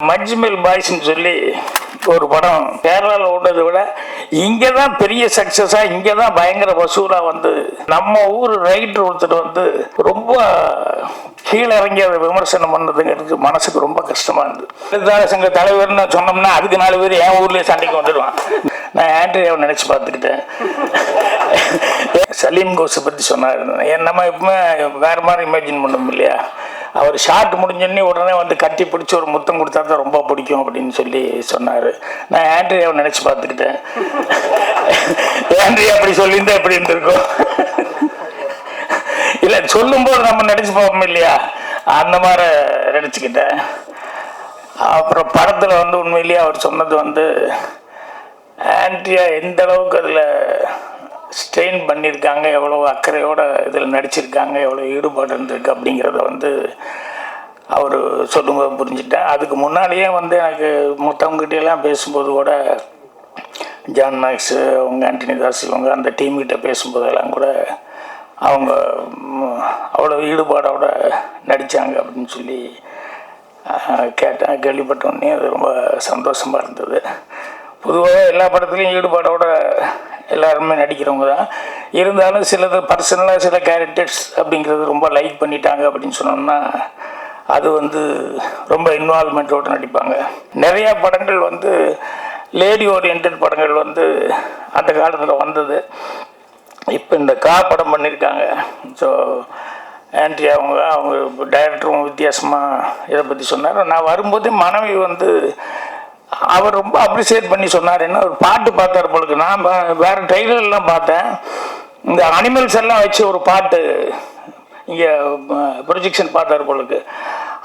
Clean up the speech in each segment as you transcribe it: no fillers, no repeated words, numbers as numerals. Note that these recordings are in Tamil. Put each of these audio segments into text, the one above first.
மஜ்மல் பாய்ஸ்ன்னு சொல்லி ஒரு படம் கேரளாவில் ஓடுறதை விட இங்கே தான் பெரிய சக்ஸஸாக, இங்கே தான் பயங்கர வசூலாக வந்து நம்ம ஊர் ரைட்டர் ஒருத்தர் வந்து ரொம்ப கீழே இறங்கி அதை விமர்சனம் பண்ணதுங்கிறது மனசுக்கு ரொம்ப கஷ்டமாக இருந்தது. எழுத்தாளர் சங்க தலைவர்னு சொன்னோம்னா அதுக்கு 4 பேர் என் ஊர்லேயே சண்டைக்கு வந்துடுவான். நான் ஆண்ட்ரியாவை நினச்சி பார்த்துக்கிட்டேன். சலீம் கோஸை பற்றி சொன்னார். நம்ம எப்பவுமே வேறு மாதிரி இமேஜின் பண்ணோம் இல்லையா. அவர் ஷார்ட் முடிஞ்சோடனே உடனே வந்து கட்டி பிடிச்சி ஒரு முத்தம் கொடுத்தா தான் ரொம்ப பிடிக்கும் அப்படின்னு சொல்லி சொன்னார். நான் ஆண்ட்ரியாவை நினச்சி பார்த்துக்கிட்டேன். ஆண்ட்ரியா அப்படி சொல்லியிருந்தா எப்படி இருந்திருக்கும் இல்லை, சொல்லும்போது நம்ம நினச்சி பார்ப்போம் இல்லையா, அந்த மாதிரி நினச்சிக்கிட்டேன். அப்புறம் படத்தில் வந்து உண்மையிலேயே அவர் சொன்னது வந்து ஆண்ட்ரியா எந்த அளவுக்கு அதில் ஸ்ட்ரெயின் பண்ணியிருக்காங்க, எவ்வளோ அக்கறையோடு இதில் நடிச்சிருக்காங்க, எவ்வளோ ஈடுபாடு இருந்திருக்கு அப்படிங்கிறத வந்து அவர் சொல்லும்போது புரிஞ்சுட்டேன். அதுக்கு முன்னாடியே வந்து எனக்கு மற்றவங்ககிட்டலாம் பேசும்போது கூட ஜான் மேக்ஸு, அவங்க ஆண்டனி தாஸ், இவங்க அந்த டீம்கிட்ட பேசும்போதெல்லாம் கூட அவங்க அவ்வளோ ஈடுபாடோடு நடித்தாங்க அப்படின்னு சொல்லி கேள்விப்பட்டோன்னே அது ரொம்ப சந்தோஷமாக இருந்தது. பொதுவாக எல்லா படத்துலையும் ஈடுபாடோட எல்லாருமே நடிக்கிறவங்க தான். இருந்தாலும் சிலது பர்சனலாக சில கேரக்டர்ஸ் அப்படிங்கிறது ரொம்ப லைக் பண்ணிட்டாங்க அப்படின்னு சொன்னோம்னா அது வந்து ரொம்ப இன்வால்மெண்ட்டோடு நடிப்பாங்க. நிறையா படங்கள் வந்து லேடி ஓரியன்ட் படங்கள் வந்து அந்த காலத்தில் வந்தது. இப்போ இந்த படம் பண்ணியிருக்காங்க. ஸோ ஆண்ட்ரியா அவங்க டைரக்டரும் வித்தியாசமாக இதை பற்றி சொன்னார். நான் வரும்போது மனைவி வந்து அவர் ரொம்ப அப்ரிசியேட் பண்ணி சொன்னார். என்ன ஒரு பாட்டு பார்த்தார் பொழுது, நான் வேறு ட்ரெய்லர்லாம் பார்த்தேன். இந்த அனிமல்ஸ் எல்லாம் வச்சு ஒரு பாட்டு இங்கே ப்ரொஜெக்ஷன் பார்த்தார் பொழுது.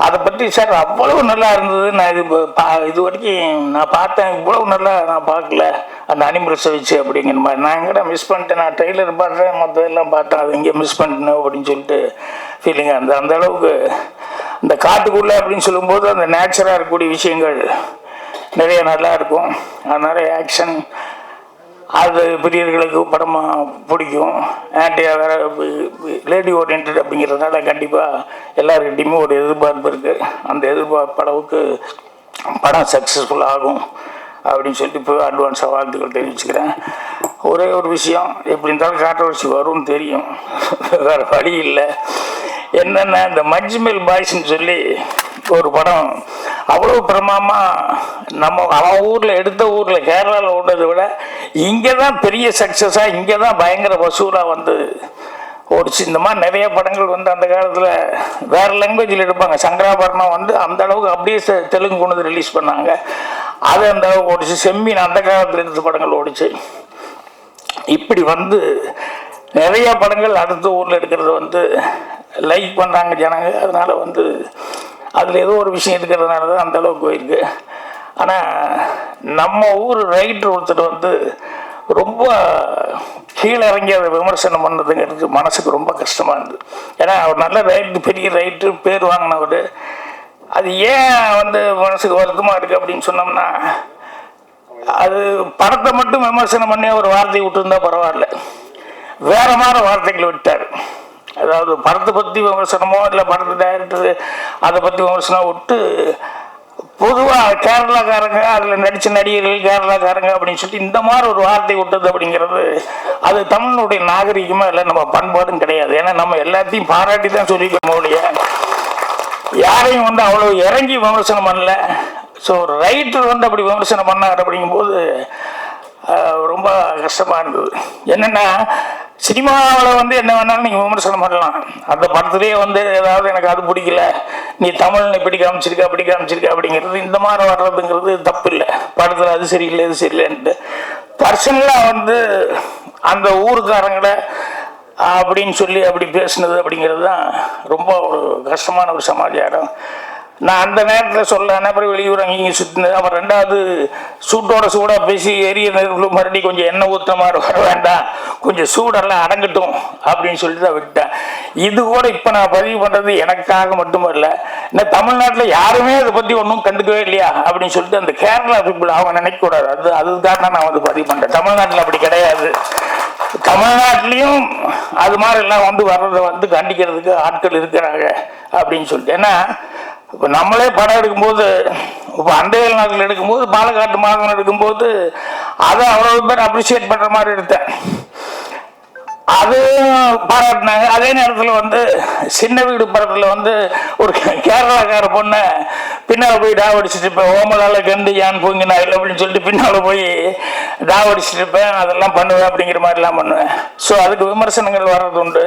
அதை பற்றி சார் அவ்வளவு நல்லா இருந்தது. நான் இது வரைக்கும் நான் பார்த்தேன், இவ்வளவு நல்லா நான் பார்க்கல அந்த அனிமல்ஸை வச்சு அப்படிங்கிற மாதிரி. நான் எங்கடா மிஸ் பண்ணிட்டேன், நான் ட்ரெய்லர் பார்த்தேன், மற்றதெல்லாம் பார்த்தேன், அது இங்கே மிஸ் பண்ணிட்டேன் அப்படின்னு சொல்லிட்டு ஃபீலிங்காக இருந்தது. அந்த அளவுக்கு இந்த காட்டுக்குள்ளே அப்படின்னு சொல்லும்போது அந்த நேச்சராக இருக்கக்கூடிய விஷயங்கள் நிறைய நல்லா இருக்கும். அதனால் ஆக்ஷன் அது பிரியர்களுக்கு படமாக பிடிக்கும். ஆண்ட்ரியா வேறு லேடி ஓரியன்ட் அப்படிங்கிறதுனால கண்டிப்பாக எல்லாருக்கிட்டையுமே ஒரு எதிர்பார்ப்பு இருக்குது. அந்த எதிர்பார்ப்பு அளவுக்கு படம் சக்ஸஸ்ஃபுல் ஆகும் அப்படின்னு சொல்லிட்டு இப்போ அட்வான்ஸாக வாழ்த்துக்கள் தெரிவிச்சுக்கிறேன். ஒரே ஒரு விஷயம், எப்படி இருந்தாலும் கான்ட்ரோவர்சி வரும்னு தெரியும், வேறு வழி இல்லை. என்னென்னா இந்த மஜ்மல் பாய்ஸ்ன்னு சொல்லி ஒரு படம் அவ்வளோ பிரமாதமாக நம்ம அவன் ஊரில் எடுத்த ஊரில் கேரளாவில் ஓடுறதை விட இங்கே தான் பெரிய சக்ஸஸாக, இங்கே தான் பயங்கர வசூலாக வந்து ஓடிச்சு. இந்த மாதிரி நிறைய படங்கள் வந்து அந்த காலத்தில் வேறு லாங்குவேஜில் எடுப்பாங்க. சங்கராபரணம் வந்து அந்த அளவுக்கு அப்படியே தெலுங்கு கொண்டு வந்து ரிலீஸ் பண்ணாங்க. அது அந்த அளவுக்கு ஓடிச்சு. செம்மீன் அந்த காலத்தில் எடுத்த படங்கள் ஓடிச்சு. இப்படி வந்து நிறைய படங்கள் அடுத்த ஊரில் எடுக்கிறது வந்து லைக் பண்ணுறாங்க ஜனங்க. அதனால் வந்து அதில் ஏதோ ஒரு விஷயம் இருக்கிறதுனால தான் அந்த அளவுக்கு போயிருக்கு. ஆனால் நம்ம ஊர் ரைட்டர் ஒருத்தர் வந்து ரொம்ப கீழே இறங்கி அதை விமர்சனம் பண்ணதுங்கிறது மனசுக்கு ரொம்ப கஷ்டமாக இருந்தது. ஏன்னா அவர் நல்ல ரைட்டர், பெரிய ரைட்டர், பேர் வாங்கினவர். அது ஏன் வந்து மனசுக்கு வருத்தமாக இருக்குது அப்படின்னு சொன்னோம்னா, அது படத்தை மட்டும் விமர்சனம் பண்ணி ஒரு வார்த்தையை விட்டுருந்தா பரவாயில்ல, வேறு மாதிரி வார்த்தைகள் விட்டார். அதாவது படத்தை பற்றி விமர்சனமோ இல்லை படத்தை டைரக்டர் அதை பற்றி விமர்சனம் விட்டு பொதுவாக கேரளாக்காரங்க அதில் நடித்த நடிகர்கள் கேரளாக்காரங்க அப்படின்னு சொல்லிட்டு இந்த மாதிரி ஒரு வார்த்தை விட்டது அப்படிங்கிறது அது தமிழனுடைய நாகரிகமாக இல்லை, நம்ம பண்பாடும் கிடையாது. ஏன்னா நம்ம எல்லாத்தையும் பாராட்டி தான் சொல்லிக்க முடியும், யாரையும் வந்து அவ்வளோ இறங்கி விமர்சனம் பண்ணல. ஸோ ஒரு ரைட்டர் வந்து அப்படி விமர்சனம் பண்ணார் அப்படிங்கும்போது ரொம்ப கஷ்டமாக இருந்தது. என்னென்னா சினிமாவில் வந்து என்ன வேணாலும் நீங்கள் விமர்சனம் பண்ணலாம். அந்த படத்துலேயே வந்து ஏதாவது எனக்கு அது பிடிக்கல, நீ தமிழ்னு இப்படி காமிச்சிருக்க அப்படி காமிச்சிருக்க அப்படிங்கிறது இந்த மாதிரி வர்றதுங்கிறது தப்பு இல்லை. படத்தில் அது சரியில்லை இது சரியில்லைன்ட்டு பர்சனலாக வந்து அந்த ஊருக்காரங்களை அப்படின்னு சொல்லி அப்படி பேசுனது அப்படிங்கிறது தான் ரொம்ப ஒரு கஷ்டமான ஒரு சமாச்சாரம். நான் அந்த நேரத்தில் சொல்ல அப்புறம் வெளியூர் அங்கேயும் சுற்றினது. அப்புறம் 2வது சூட்டோட சூடாக பேசி எரிய நெருப்புல மறுபடியும் கொஞ்சம் எண்ணெய் ஊற்ற மாதிரி வர வேண்டாம், கொஞ்சம் சூடெல்லாம் அடங்கட்டும் அப்படின்னு சொல்லிட்டு தான் விட்டேன். இது கூட இப்போ நான் பதிவு பண்ணுறது எனக்காக மட்டும் இல்லை, இந்த தமிழ்நாட்டில் யாருமே அதை பற்றி ஒன்றும் கண்டுக்கவே இல்லையா அப்படின்னு சொல்லிட்டு அந்த கேரளா பீப்புள் அவங்க நினைக்கக்கூடாது. அதுதான் நான் வந்து பதிவு பண்ணுறேன். தமிழ்நாட்டில் அப்படி கிடையாது. தமிழ்நாட்டிலையும் அது மாதிரி எல்லாம் வந்து வர்றதை வந்து கண்டிக்கிறதுக்கு ஆட்கள் இருக்கிறாங்க அப்படின்னு சொல்லிட்டு. ஏன்னா இப்போ நம்மளே படம் எடுக்கும்போது, இப்போ அண்டைய நாட்டில் எடுக்கும்போது, பாலக்காட்டு மாதவன் எடுக்கும்போது அதை அவ்வளோ பேர் அப்ரிஷியேட் பண்ணுற மாதிரி எடுத்தேன். அது பாராட்டினாங்க. அதே நேரத்தில் வந்து சின்ன வீடு படத்தில் ஒரு கேரளாக்கார பொண்ணை பின்னால் போய் டாவடிச்சுட்டு இருப்பேன். ஓமலால் கண்டு யான் பூங்கினா இல்லை அப்படின்னு சொல்லிட்டு பின்னால் போய் டாவடிச்சுட்டு இருப்பேன். அதெல்லாம் பண்ணுவேன் அப்படிங்கிற மாதிரிலாம் பண்ணுவேன். ஸோ அதுக்கு விமர்சனங்கள் வர்றது உண்டு.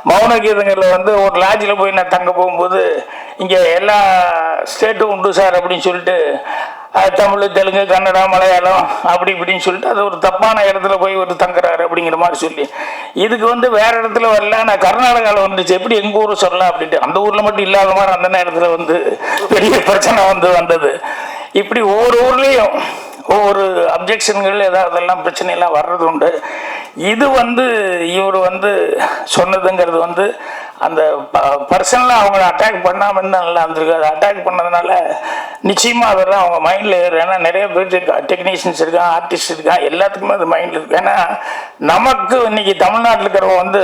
மௌன கீதங்களில் ஒரு லாட்ஜில் போய் நான் தங்க போகும்போது, இங்கே எல்லா ஸ்டேட்டும் உண்டு சார் அப்படின்னு சொல்லிட்டு, தமிழ், தெலுங்கு, கன்னடா, மலையாளம் அப்படி இப்படின்னு சொல்லிட்டு அது ஒரு தப்பான இடத்துல போய் தங்குறாரு அப்படிங்கிற மாதிரி சொல்லி, இதுக்கு வேற இடத்துல வரல, நான் கர்நாடகாவில் வந்துச்சு, எப்படி எங்கள் ஊர் சொல்லலாம் அப்படின்ட்டு. அந்த ஊரில் மட்டும் இல்லாத மாதிரி அந்த நேரத்தில் பெரிய பிரச்சனை வந்தது. இப்படி ஒவ்வொரு ஊர்லேயும் ஒவ்வொரு அப்ஜெக்ஷன்கள் ஏதாவதெல்லாம் பிரச்சனையெல்லாம் வர்றது உண்டு. இது இவர் சொன்னதுங்கிறது அந்த பர்சனலாக அவங்கள அட்டாக் பண்ணாமல் இருந்தால் நல்லா இருந்திருக்கு. அதை அட்டாக் பண்ணதுனால நிச்சயமாக அதெல்லாம் அவங்க மைண்டில் ஏறும். ஏன்னா நிறைய பேர் டெக்னீஷியன்ஸ் இருக்கான், ஆர்டிஸ்ட் இருக்கான், எல்லாத்துக்குமே அது மைண்டில் இருக்கு. ஏன்னா நமக்கு இன்னைக்கு தமிழ்நாட்டில் இருக்கிறவங்க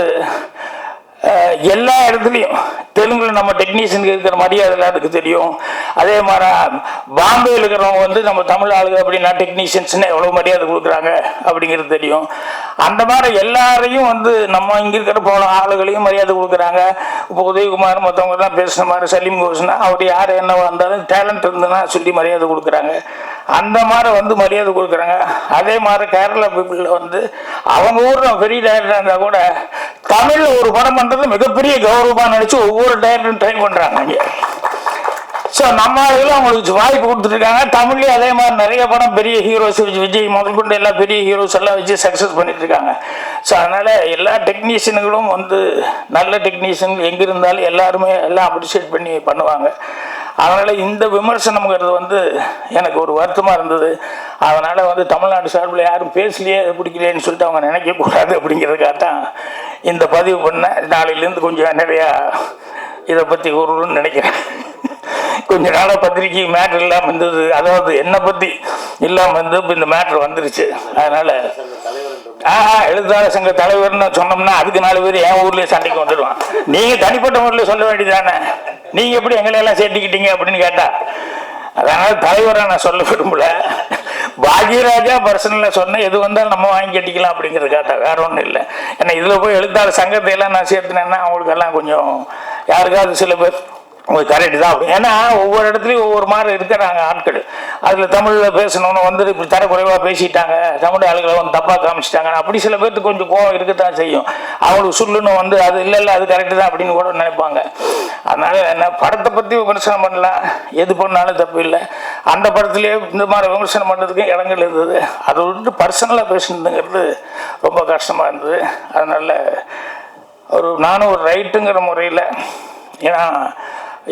எல்லா இடத்துலையும் தெலுங்குல நம்ம டெக்னீஷியனுக்கு இருக்கிற மரியாதை அதுக்கு தெரியும். அதே மாதிரி பாம்பேயில் இருக்கிறவங்க நம்ம தமிழ் ஆளுங்க அப்படின்னா டெக்னீஷியன்ஸ்னு எவ்வளோ மரியாதை கொடுக்குறாங்க அப்படிங்கிறது தெரியும். அந்த மாதிரி எல்லாரையும் நம்ம இங்கே இருக்கிற போன ஆளுகளையும் மரியாதை கொடுக்குறாங்க. இப்போ உதயகுமார் மற்றவங்க தான் பேசுன மாதிரி சலீம் கோஸ்னா அவர் யார் என்ன வந்தாலும் டேலண்ட் இருந்ததுன்னா சொல்லி மரியாதை கொடுக்குறாங்க. அந்த மாதிரி மரியாதை கொடுக்குறாங்க. அதே மாதிரி கேரளா பீப்புளில் அவங்க ஊரில் பெரிய டைரக்டர் இருந்தால் கூட தமிழில் ஒரு படம் பண்ணுறது மிகப்பெரிய கௌரவமாக நினச்சி ஒவ்வொரு டைரக்டரும் ட்ரை பண்ணுறாங்க இங்கே. ஸோ நம்ம ஆளுகளும் அவங்களுக்கு வாய்ப்பு கொடுத்துருக்காங்க. தமிழ்லேயே அதே மாதிரி நிறைய படம் பெரிய ஹீரோஸ் விஜய் முதல் கொண்டு எல்லா பெரிய ஹீரோஸ் எல்லாம் வச்சு சக்ஸஸ் பண்ணிட்டு இருக்காங்க. ஸோ அதனால் எல்லா டெக்னீஷியனுங்களும் நல்ல டெக்னீஷியன் எங்கே இருந்தாலும் எல்லாருமே எல்லாம் அப்ரிஷியேட் பண்ணி பண்ணுவாங்க. அதனால் இந்த விமர்சனம்ங்கிறது எனக்கு ஒரு வருத்தமாக இருந்தது. அதனால் தமிழ்நாடு சார்பில் யாரும் பேசலையே பிடிக்கலையேன்னு சொல்லிட்டு அவங்க நினைக்கக்கூடாது அப்படிங்கிறதுக்காக தான் இந்த பதிவு பண்ணேன். நாளையிலேருந்து கொஞ்சம் நிறையா இதை பற்றி கூறணும்னு நினைக்கிறேன். கொஞ்ச நாளாக பத்திரிக்கை மேட்ரு இல்லாமல் இருந்தது, அதாவது என்னை பற்றி இல்லாமல் இப்போ இந்த மேட்ரு வந்துருச்சு. அதனால் எழுத்தாளர் சங்க தலைவர்னு சொன்னோம்னா அதுக்கு 4 பேர் என் ஊர்லேயே சண்டைக்கு வந்துடுவான். நீங்கள் தனிப்பட்ட முறையில் சொல்ல வேண்டியதானே, நீங்கள் எப்படி எங்களையெல்லாம் சேர்த்துக்கிட்டீங்க அப்படின்னு கேட்டா. அதனால் தலைவராக நான் சொல்ல விரும்பல. பாக்யராஜா பர்சனலாக சொன்ன எது வந்தாலும் நம்ம வாங்கி கட்டிக்கலாம் அப்படிங்கிறது கேட்டா, வேற ஒன்றும் இல்லை. ஏன்னா இதில் போய் எழுத்தாளர் சங்கத்தை எல்லாம் நான் சேர்த்துனேன்னா அவங்களுக்கெல்லாம் கொஞ்சம் யாருக்காவது சில பேர் கரெக்டு தான் அப்படி. ஏன்னா ஒவ்வொரு இடத்துலையும் ஒவ்வொரு மாதிரி இருக்கிறாங்க ஆட்கள். அதில் தமிழில் பேசணுன்னு இப்படி தரக்குறைவாக பேசிட்டாங்க, தமிழ் ஆளுகளை தப்பாக காமிச்சிட்டாங்க, அப்படி சில பேர்த்துக்கு கொஞ்சம் கோவம் இருக்கத்தான் செய்யும். அவங்களுக்கு சொல்லுன்னு அது இல்லை அது கரெக்டு தான் அப்படின்னு கூட நினைப்பாங்க. அதனால் என்ன படத்தை பற்றி விமர்சனம் பண்ணலாம், எது பண்ணாலும் தப்பு இல்லை. அந்த படத்துலேயே இந்த மாதிரி விமர்சனம் பண்ணுறதுக்கு இடங்கள் இருந்தது. அதை பர்சனலாக பேசுனதுங்கிறது ரொம்ப கஷ்டமாக இருந்தது. அதனால் நானும் ஒரு ரைட்டுங்கிற முறையில், ஏன்னா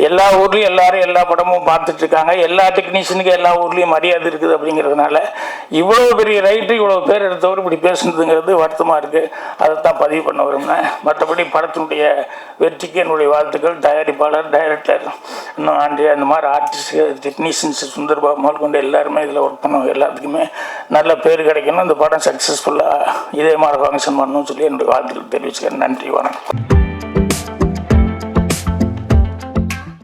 எல்லா ஊர்லேயும் எல்லாரும் எல்லா படமும் பார்த்துட்ருக்காங்க, எல்லா டெக்னீஷியனுக்கும் எல்லா ஊர்லேயும் மரியாதை இருக்குது. அப்படிங்கிறதுனால இவ்வளோ பெரிய ரைட்டு இவ்வளோ பேர் எடுத்தவர் இப்படி பேசுனதுங்கிறது வருத்தமாக இருக்குது. அதை தான் பதிவு பண்ண விரும்பினேன். மற்றபடி படத்தினுடைய வெற்றிக்கு என்னுடைய வாழ்த்துக்கள். தயாரிப்பாளர், டைரக்டர், இன்னும் அந்த மாதிரி ஆர்டிஸ்ட், டெக்னீஷியன்ஸ், சுந்தர்பாபு முதல் கொண்டு எல்லாருமே இதில் ஒர்க் பண்ணுவாங்க. எல்லாத்துக்குமே நல்ல பேர் கிடைக்கணும், இந்த படம் சக்ஸஸ்ஃபுல்லாக இதே மாதிரி ஃபங்க்ஷன் பண்ணணும்னு சொல்லி என்னுடைய வாழ்த்துக்கள் தெரிவிச்சுக்கிறேன். நன்றி, வணக்கம்.